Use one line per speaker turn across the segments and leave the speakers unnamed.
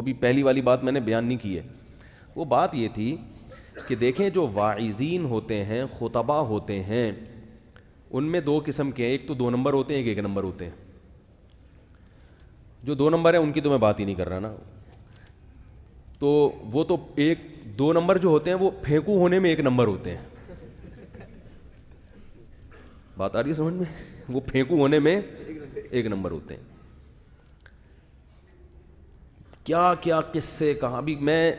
ابھی پہلی والی بات میں نے بیان نہیں کی ہے. وہ بات یہ تھی کہ دیکھیں جو واعظین ہوتے ہیں, خطبہ ہوتے ہیں, ان میں دو قسم کے ہیں. ایک تو 2 نمبر ہوتے ہیں, ایک 1 نمبر ہوتے ہیں. جو 2 نمبر ہیں ان کی تو میں بات ہی نہیں کر رہا نا. تو وہ تو 2 نمبر جو ہوتے ہیں وہ پھینکو ہونے میں 1 نمبر ہوتے ہیں. بات آ رہی ہے سمجھ میں؟ وہ پھینکو ہونے میں 1 نمبر ہوتے ہیں. کیا کیا قصے کہاں. بھی میں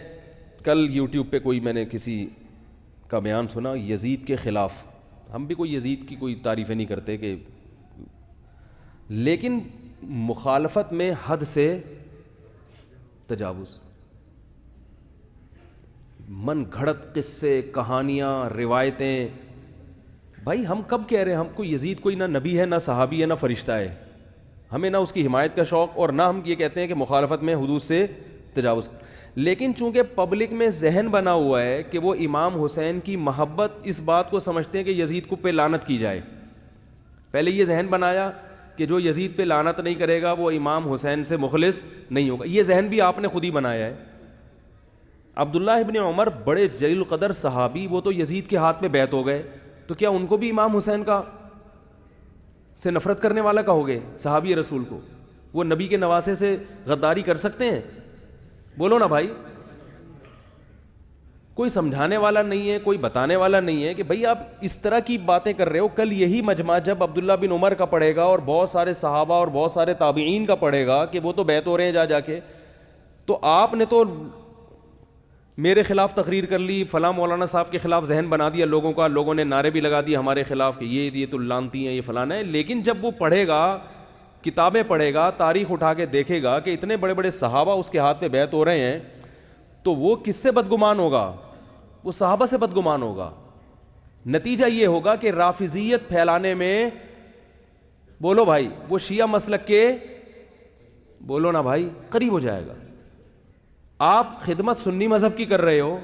کل یوٹیوب پہ میں نے کسی کا بیان سنا یزید کے خلاف. ہم بھی کوئی یزید کی کوئی تعریفیں نہیں کرتے کہ, لیکن مخالفت میں حد سے تجاوز, من گھڑت قصے, کہانیاں, روایتیں. بھائی ہم کب کہہ رہے ہیں ہم کو یزید کوئی نہ نبی ہے, نہ صحابی ہے, نہ فرشتہ ہے, ہمیں نہ اس کی حمایت کا شوق, اور نہ ہم یہ کہتے ہیں کہ مخالفت میں حدود سے تجاوز. لیکن چونکہ پبلک میں ذہن بنا ہوا ہے کہ وہ امام حسین کی محبت اس بات کو سمجھتے ہیں کہ یزید کو پہ لعنت کی جائے. پہلے یہ ذہن بنایا کہ جو یزید پہ لعنت نہیں کرے گا وہ امام حسین سے مخلص نہیں ہوگا. یہ ذہن بھی آپ نے خود ہی بنایا ہے. عبداللہ ابن عمر بڑے جلیل القدر صحابی, وہ تو یزید کے ہاتھ میں بیعت ہو گئے, تو کیا ان کو بھی امام حسین کا سے نفرت کرنے والا کہو گے؟ صحابی رسول کو وہ نبی کے نواسے سے غداری کر سکتے ہیں؟ بولو نا بھائی. کوئی سمجھانے والا نہیں ہے, کوئی بتانے والا نہیں ہے کہ بھئی آپ اس طرح کی باتیں کر رہے ہو. کل یہی مجمع جب عبداللہ بن عمر کا پڑھے گا اور بہت سارے صحابہ اور بہت سارے تابعین کا پڑھے گا کہ وہ تو بیعت ہو رہے ہیں جا کے, تو آپ نے تو میرے خلاف تقریر کر لی, فلاں مولانا صاحب کے خلاف ذہن بنا دیا لوگوں کا, لوگوں نے نعرے بھی لگا دیے ہمارے خلاف کہ یہ تو لانتی ہیں, یہ فلانا ہے. لیکن جب وہ پڑھے گا, کتابیں پڑھے گا, تاریخ اٹھا کے دیکھے گا کہ اتنے بڑے بڑے صحابہ اس کے ہاتھ پہ بیعت ہو رہے ہیں, تو وہ کس سے بدگمان ہوگا؟ وہ صحابہ سے بدگمان ہوگا. نتیجہ یہ ہوگا کہ رافضیت پھیلانے میں, بولو بھائی, وہ شیعہ مسلک کے, بولو نا بھائی, قریب ہو جائے گا. آپ خدمت سنی مذہب کی کر رہے ہو,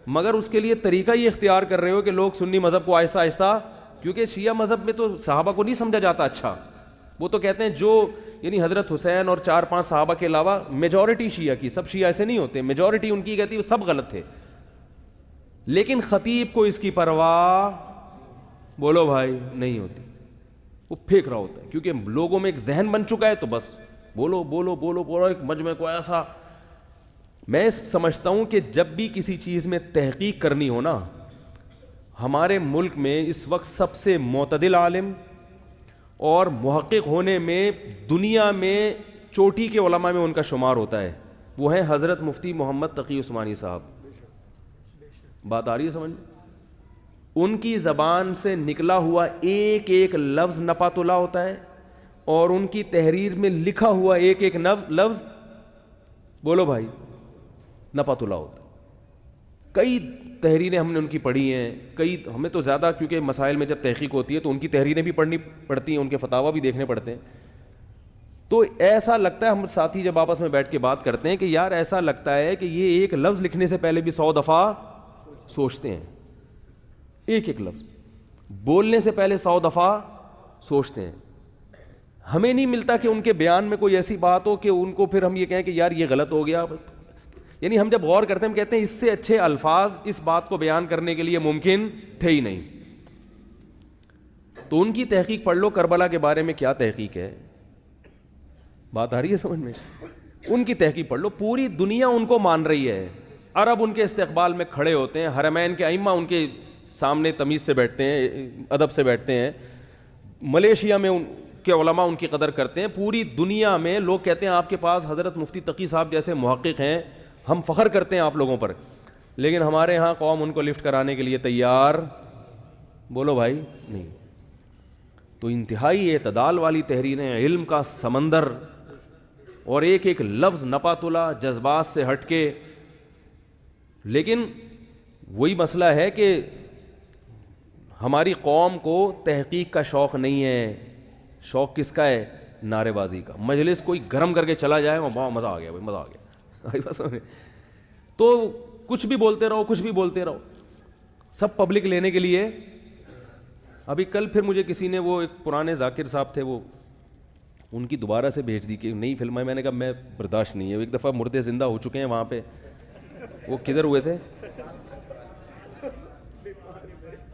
مگر اس کے لیے طریقہ یہ اختیار کر رہے ہو کہ لوگ سنی مذہب کو آہستہ آہستہ, کیونکہ شیعہ مذہب میں تو صحابہ کو نہیں سمجھا جاتا اچھا. وہ تو کہتے ہیں جو یعنی حضرت حسین اور 4-5 صحابہ کے علاوہ میجورٹی شیعہ کی, سب شیعہ ایسے نہیں ہوتے, میجورٹی ان کی کہتی ہے سب غلط تھے. لیکن خطیب کو اس کی پرواہ, بولو بھائی, نہیں ہوتی. وہ پھینک رہا ہوتا ہے کیونکہ لوگوں میں ایک ذہن بن چکا ہے, تو بس بولو بولو بولو بولو. ایک مجمع کو ایسا, میں سمجھتا ہوں کہ جب بھی کسی چیز میں تحقیق کرنی ہو نا, ہمارے ملک میں اس وقت سب سے معتدل عالم اور محقق ہونے میں دنیا میں چوٹی کے علماء میں ان کا شمار ہوتا ہے, وہ ہیں حضرت مفتی محمد تقی عثمانی صاحب. بات آ رہی ہے سمجھ؟ ان کی زبان سے نکلا ہوا ایک ایک لفظ نپاتلہ ہوتا ہے, اور ان کی تحریر میں لکھا ہوا ایک ایک لفظ, بولو بھائی, نپاتلہ ہوتا ہے. کئی تحریریں ہم نے ان کی پڑھی ہیں, کئی, ہمیں تو زیادہ کیونکہ مسائل میں جب تحقیق ہوتی ہے تو ان کی تحریریں بھی پڑھنی پڑتی ہیں, ان کے فتاوی بھی دیکھنے پڑتے ہیں. تو ایسا لگتا ہے, ہم ساتھی جب آپس میں بیٹھ کے بات کرتے ہیں کہ یار ایسا لگتا ہے کہ یہ ایک لفظ لکھنے سے پہلے بھی 100 دفعہ سوچتے ہیں, ایک ایک لفظ بولنے سے پہلے 100 دفعہ سوچتے ہیں. ہمیں نہیں ملتا کہ ان کے بیان میں کوئی ایسی بات ہو کہ ان کو پھر ہم یہ کہیں کہ یار یہ غلط ہو گیا. یعنی ہم جب غور کرتے ہیں ہم کہتے ہیں اس سے اچھے الفاظ اس بات کو بیان کرنے کے لیے ممکن تھے ہی نہیں. تو ان کی تحقیق پڑھ لو, کربلا کے بارے میں کیا تحقیق ہے, بات آ رہی ہے سمجھ میں؟ ان کی تحقیق پڑھ لو, پوری دنیا ان کو مان رہی ہے. عرب ان کے استقبال میں کھڑے ہوتے ہیں, حرمین کے ائمہ ان کے سامنے تمیز سے بیٹھتے ہیں, ادب سے بیٹھتے ہیں. ملیشیا میں ان کے علماء ان کی قدر کرتے ہیں. پوری دنیا میں لوگ کہتے ہیں آپ کے پاس حضرت مفتی تقی صاحب جیسے محقق ہیں, ہم فخر کرتے ہیں آپ لوگوں پر. لیکن ہمارے ہاں قوم ان کو لفٹ کرانے کے لیے تیار, بولو بھائی, نہیں. تو انتہائی اعتدال والی تحریریں, علم کا سمندر, اور ایک ایک لفظ نپاتلہ, جذبات سے ہٹ کے. لیکن وہی مسئلہ ہے کہ ہماری قوم کو تحقیق کا شوق نہیں ہے. شوق کس کا ہے؟ نعرے بازی کا. مجلس کوئی گرم کر کے چلا جائے, وہاں مزہ آ گیا بھائی, مزہ آ گیا. تو کچھ بھی بولتے رہو, کچھ بھی بولتے رہو, سب پبلک لینے کے لیے. ابھی کل پھر مجھے کسی نے, وہ ایک پرانے ذاکر صاحب تھے, وہ ان کی دوبارہ سے بھیج دی کہ نئی فلم ہے. میں نے کہا میں برداشت نہیں ہے, ایک دفعہ مردے زندہ ہو چکے ہیں وہاں پہ. وہ کدھر ہوئے تھے,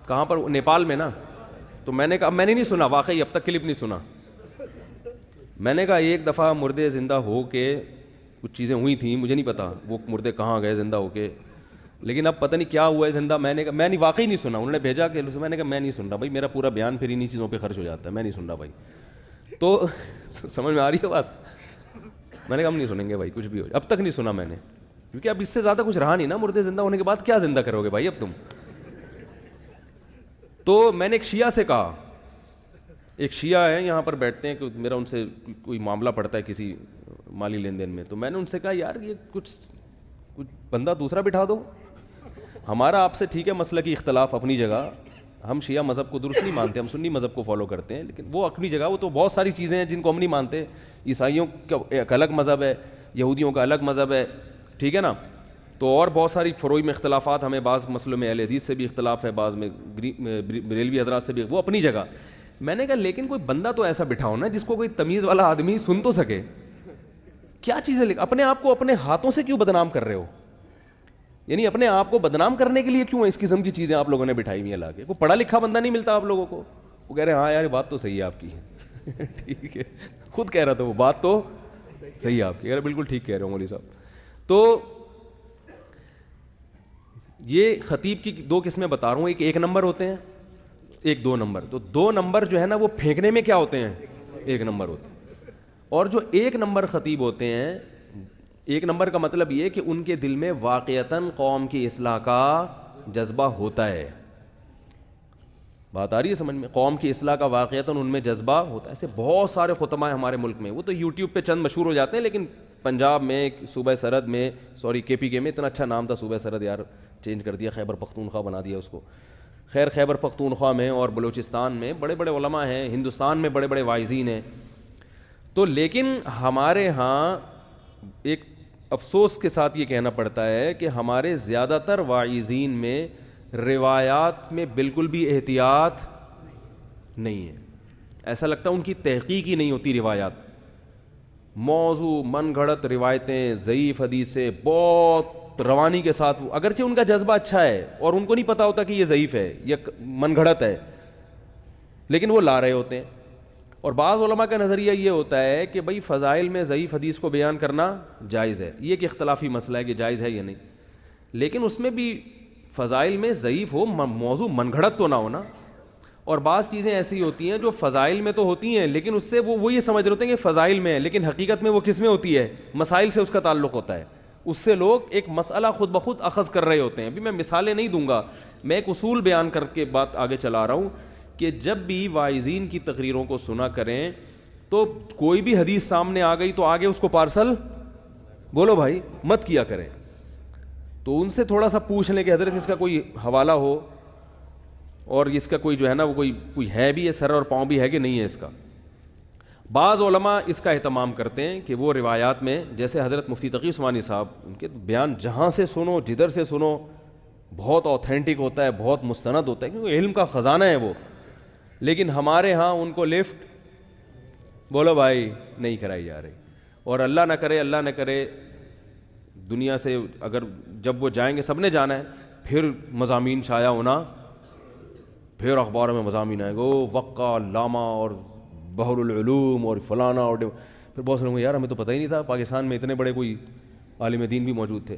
کہاں پر, نیپال میں نا. تو میں نے کہا میں نے نہیں سنا واقعی, اب تک کلپ نہیں سنا. میں نے کہا ایک دفعہ مردے زندہ ہو کے کچھ چیزیں ہوئی تھیں, مجھے نہیں پتا وہ مردے کہاں گئے زندہ ہو کے, لیکن اب پتہ نہیں کیا ہوا ہے زندہ. میں نے کہا میں نہیں, واقعی نہیں سنا. انہوں نے بھیجا کہ میں نے کہا میں نہیں سن رہا بھائی, میرا پورا بیان پھر انہیں چیزوں پہ خرچ ہو جاتا ہے, میں نہیں سن رہا بھائی. تو سمجھ میں آ رہی ہے بات. میں نے کہا ہم نہیں سنیں گے بھائی کچھ بھی ہو, اب تک نہیں سنا میں نے, کیونکہ اب اس سے زیادہ کچھ رہا نہیں نا. مردے زندہ ہونے کے بعد کیا زندہ کرو گے بھائی اب تم. تو میں نے ایک شیعہ سے کہا, ایک شیعہ ہے یہاں پر بیٹھتے ہیں, کہ میرا ان سے کوئی معاملہ پڑتا ہے کسی مالی لین دین میں. تو میں نے ان سے کہا یار یہ کچھ بندہ دوسرا بٹھا دو. ہمارا آپ سے ٹھیک ہے مسئلہ کی اختلاف اپنی جگہ, ہم شیعہ مذہب کو درست نہیں مانتے, ہم سنی مذہب کو فالو کرتے ہیں, لیکن وہ اپنی جگہ, وہ تو بہت ساری چیزیں ہیں جن کو ہم نہیں مانتے. عیسائیوں کا ایک الگ مذہب ہے, یہودیوں کا الگ مذہب ہے, ٹھیک ہے نا. تو اور بہت ساری فروعی میں اختلافات, ہمیں بعض مسئلوں میں اہل حدیث سے بھی اختلاف ہے, بعض میں بریلوی حضرات سے بھی, وہ اپنی جگہ. میں نے کہا لیکن کوئی بندہ تو ایسا بٹھاؤ نا جس کو کوئی تمیز والا آدمی سن تو سکے. کیا چیزیں اپنے آپ کو اپنے ہاتھوں سے کیوں بدنام کر رہے ہو, یعنی اپنے آپ کو بدنام کرنے کے لیے کیوں اس قسم کی چیزیں آپ لوگوں نے بٹھائی ہوئی ہیں لا کے. کوئی پڑھا لکھا بندہ نہیں ملتا آپ لوگوں کو, وہ کہہ رہے ہیں ہاں یار بات تو صحیح ہے آپ کی. ٹھیک ہے, خود کہہ رہا تھا وہ, بات تو صحیح ہے آپ کی. یار بالکل ٹھیک کہہ رہے ہو مولوی صاحب. تو یہ خطیب کی دو قسمیں بتا رہا ہوں, ایک نمبر ہوتے ہیں, ایک 2 نمبر. تو 2 نمبر جو ہے نا وہ پھینکنے میں کیا ہوتے ہیں, 1 نمبر ہوتے ہیں. اور جو 1 نمبر خطیب ہوتے ہیں, 1 نمبر کا مطلب یہ کہ ان کے دل میں واقعتاً قوم کی اصلاح کا جذبہ ہوتا ہے. بات آ رہی ہے سمجھ میں, قوم کی اصلاح کا واقعتاً ان میں جذبہ ہوتا ہے. ایسے بہت سارے خطبہ ہیں ہمارے ملک میں, وہ تو یوٹیوب پہ چند مشہور ہو جاتے ہیں, لیکن پنجاب میں صوبہ سرحد میں, سوری KPK میں, اتنا اچھا نام تھا صوبہ سرحد یار, چینج کر دیا, خیبر پختونخوا بنا دیا اس کو. خیر خیبر پختونخوا میں اور بلوچستان میں بڑے بڑے علماء ہیں, ہندوستان میں بڑے بڑے واعظین ہیں. تو لیکن ہمارے ہاں ایک افسوس کے ساتھ یہ کہنا پڑتا ہے کہ ہمارے زیادہ تر واعظین میں روایات میں بالکل بھی احتیاط نہیں ہے. ایسا لگتا ہے ان کی تحقیق ہی نہیں ہوتی روایات. موضوع من گھڑت روایتیں, ضعیف حدیثیں, بہت روانی کے ساتھ, اگرچہ ان کا جذبہ اچھا ہے اور ان کو نہیں پتا ہوتا کہ یہ ضعیف ہے یا من گھڑت ہے, لیکن وہ لا رہے ہوتے ہیں. اور بعض علماء کا نظریہ یہ ہوتا ہے کہ بھئی فضائل میں ضعیف حدیث کو بیان کرنا جائز ہے. یہ ایک اختلافی مسئلہ ہے کہ جائز ہے یا نہیں, لیکن اس میں بھی فضائل میں ضعیف ہو, موضوع من گھڑت تو نہ ہونا. اور بعض چیزیں ایسی ہوتی ہیں جو فضائل میں تو ہوتی ہیں, لیکن اس سے وہ یہ سمجھ رہے ہوتے ہیں کہ فضائل میں ہے, لیکن حقیقت میں وہ کس میں ہوتی ہے, مسائل سے اس کا تعلق ہوتا ہے. اس سے لوگ ایک مسئلہ خود بخود اخذ کر رہے ہوتے ہیں. ابھی میں مثالیں نہیں دوں گا, میں ایک اصول بیان کر کے بات آگے چلا رہا ہوں کہ جب بھی واعظین کی تقریروں کو سنا کریں تو کوئی بھی حدیث سامنے آ گئی تو آگے اس کو پارسل بولو بھائی مت کیا کریں. تو ان سے تھوڑا سا پوچھ لیں کہ حضرت اس کا کوئی حوالہ ہو, اور اس کا کوئی جو ہے نا وہ کوئی ہے بھی ہے, سر اور پاؤں بھی ہے کہ نہیں ہے اس کا. بعض علماء اس کا اہتمام کرتے ہیں کہ وہ روایات میں, جیسے حضرت مفتی تقی عثمانی صاحب, ان کے بیان جہاں سے سنو جدھر سے سنو بہت اوتھینٹک ہوتا ہے, بہت مستند ہوتا ہے, کیونکہ علم کا خزانہ ہے وہ. لیکن ہمارے ہاں ان کو لفٹ بولو بھائی نہیں کرائی جا رہی. اور اللہ نہ کرے دنیا سے اگر جب وہ جائیں گے, سب نے جانا ہے, پھر مضامین شائع ہونا, پھر اخباروں میں مضامین آئے گا وقع علامہ اور بحر العلوم اور فلانا, اور پھر بہت سے لوگ یار ہمیں تو پتہ ہی نہیں تھا پاکستان میں اتنے بڑے کوئی عالم دین بھی موجود تھے.